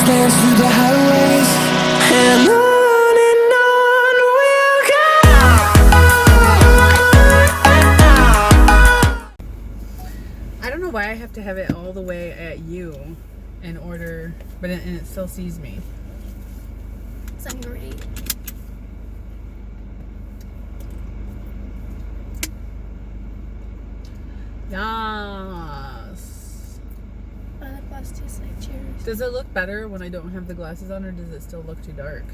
dance through the highways, and on we'll go. I don't know why I have to have it all the way at you in order, but and it still sees me. So I'm great. Yes. Oh, that glass tastes like cherries. Does it look better when I don't have the glasses on, or does it still look too dark?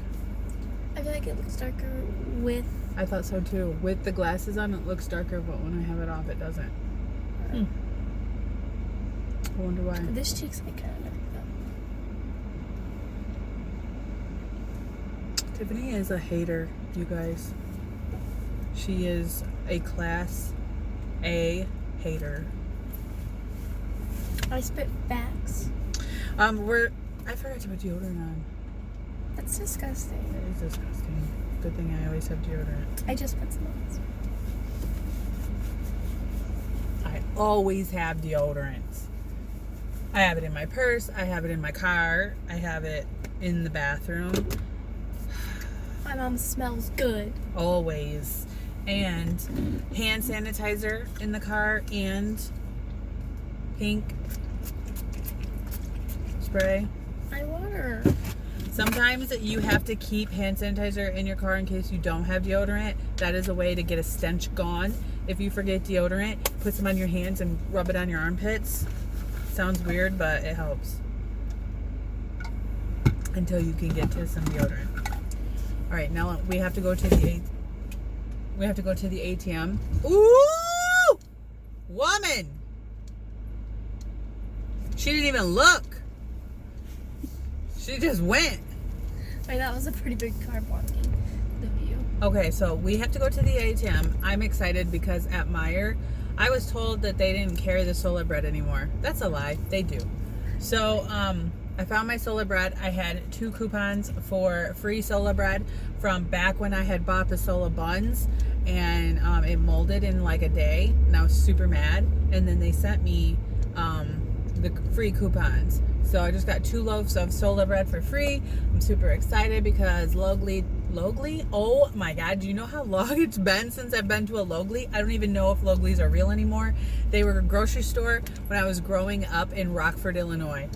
I feel like it looks darker with. I thought so too. With the glasses on, it looks darker, but when I have it off, it doesn't. I wonder why. This cheek's like kind of dark though. Tiffany is a hater, you guys. She is a class A hater. I spit facts. I forgot to put deodorant on. That's disgusting. It is disgusting. Good thing I always have deodorant. I just put some on. I always have deodorant. I have it in my purse. I have it in my car. I have it in the bathroom. My mom smells good. Always. And hand sanitizer in the car and pink spray. I water. Sometimes you have to keep hand sanitizer in your car in case you don't have deodorant. That is a way to get a stench gone. If you forget deodorant, put some on your hands and rub it on your armpits. Sounds weird, but it helps. Until you can get to some deodorant. All right, now we have to go to the ATM. Ooh! Woman! She didn't even look. She just went. Wait, that was a pretty big car blocking the view. Okay, so we have to go to the ATM. I'm excited because at Meijer, I was told that they didn't carry the Sola bread anymore. That's a lie. They do. So, I found my Sola bread. I had 2 coupons for free Sola bread from back when I had bought the Sola buns, and it molded in like a day, and I was super mad. And then they sent me the free coupons. So I just got 2 loaves of Sola bread for free. I'm super excited because Logly, oh my God, do you know how long it's been since I've been to a Logly? I don't even know if Loglys are real anymore. They were a grocery store when I was growing up in Rockford, Illinois.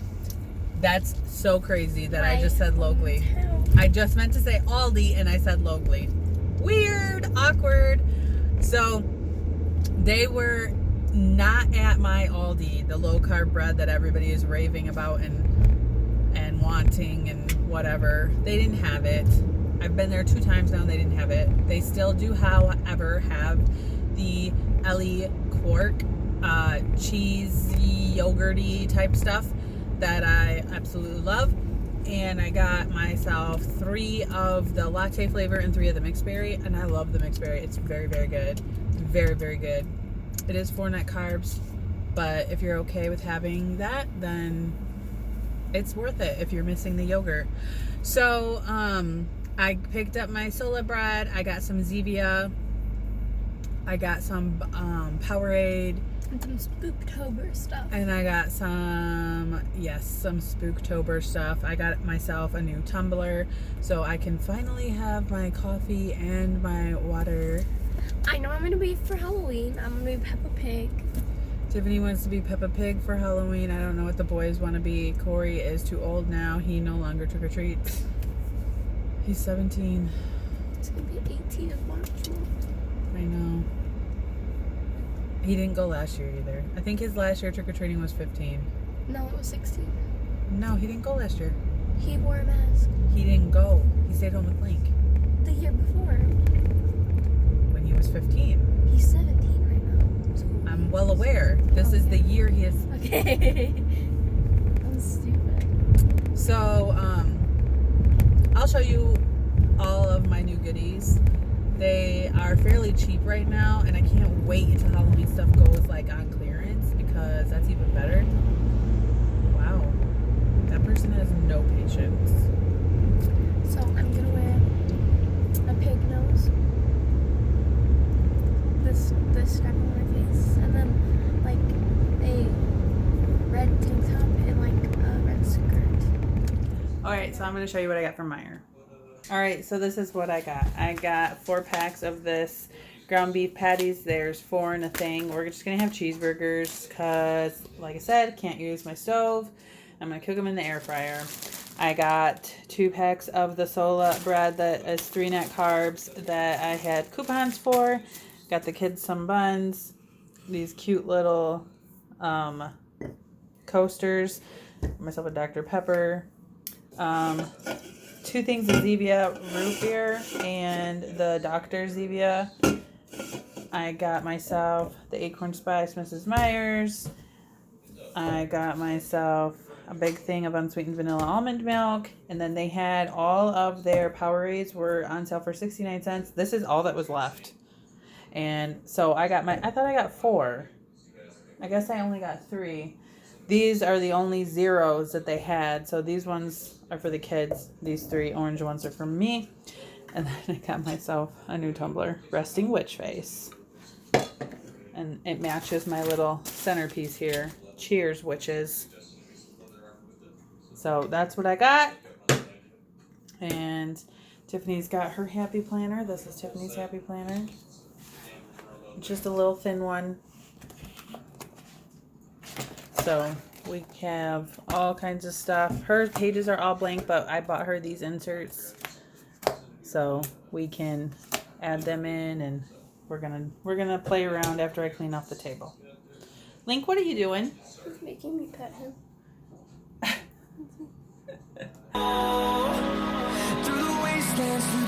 That's so crazy that I just said Logly. I just meant to say Aldi and I said Logly. Weird, awkward. So they were not at my Aldi, the low carb bread that everybody is raving about and wanting and whatever. They didn't have it. I've been there 2 times now and they didn't have it. They still do, however, have the Ellie Quark cheesy, yogurty type stuff that I absolutely love. And I got myself 3 of the latte flavor and 3 of the mixed berry, and I love the mixed berry. It's very, very good. Very, very good. It is 4 net carbs, but if you're okay with having that, then it's worth it if you're missing the yogurt. So I picked up my Sola bread. I got some Zevia. I got some Powerade. And some Spooktober stuff. And I got some Spooktober stuff. I got myself a new tumbler so I can finally have my coffee and my water. I know I'm going to be for Halloween. I'm going to be Peppa Pig. Tiffany wants to be Peppa Pig for Halloween. I don't know what the boys want to be. Corey is too old now. He no longer trick-or-treats. He's 17. It's going to be 18 in March. I know. He didn't go last year either. I think his last year trick-or-treating was 15. No, it was 16. No, he didn't go last year. He wore a mask. He didn't go. He stayed home with Link. The year before. When he was 15. He's 17 right now. So I'm well aware. This is the year he is. Okay. I'm stupid. So, I'll show you all of my new goodies. They are fairly cheap right now, and I can't wait until Halloween stuff goes like on clearance because that's even better. Wow, that person has no patience. So I'm gonna wear a pig nose, this strap on my face, and then like a red tank top and like a red skirt. Alright, so I'm going to show you what I got from Meijer. Alright, so this is what I got. I got 4 packs of this ground beef patties. There's 4 in a thing. We're just going to have cheeseburgers because, like I said, can't use my stove. I'm going to cook them in the air fryer. I got 2 packs of the Sola bread that is 3 net carbs that I had coupons for. Got the kids some buns. These cute little coasters. Myself a Dr. Pepper. 2 things of Zevia root beer and the Dr. Zevia. I got myself the Acorn Spice Mrs. Meyer's. I got myself a big thing of unsweetened vanilla almond milk. And then they had all of their Powerades were on sale for 69 cents. This is all that was left. And so I thought I got 4. I guess I only got 3. These are the only zeros that they had. So these ones are for the kids. These 3 orange ones are for me. And then I got myself a new tumbler, Resting Witch Face. And it matches my little centerpiece here. Cheers, witches. So that's what I got. And Tiffany's got her happy planner. This is Tiffany's happy planner. Just a little thin one. So we have all kinds of stuff. Her pages are all blank, but I bought her these inserts so we can add them in, and we're gonna play around after I clean off the table. Link, what are you doing? He's making me pet him. Through the wastelands.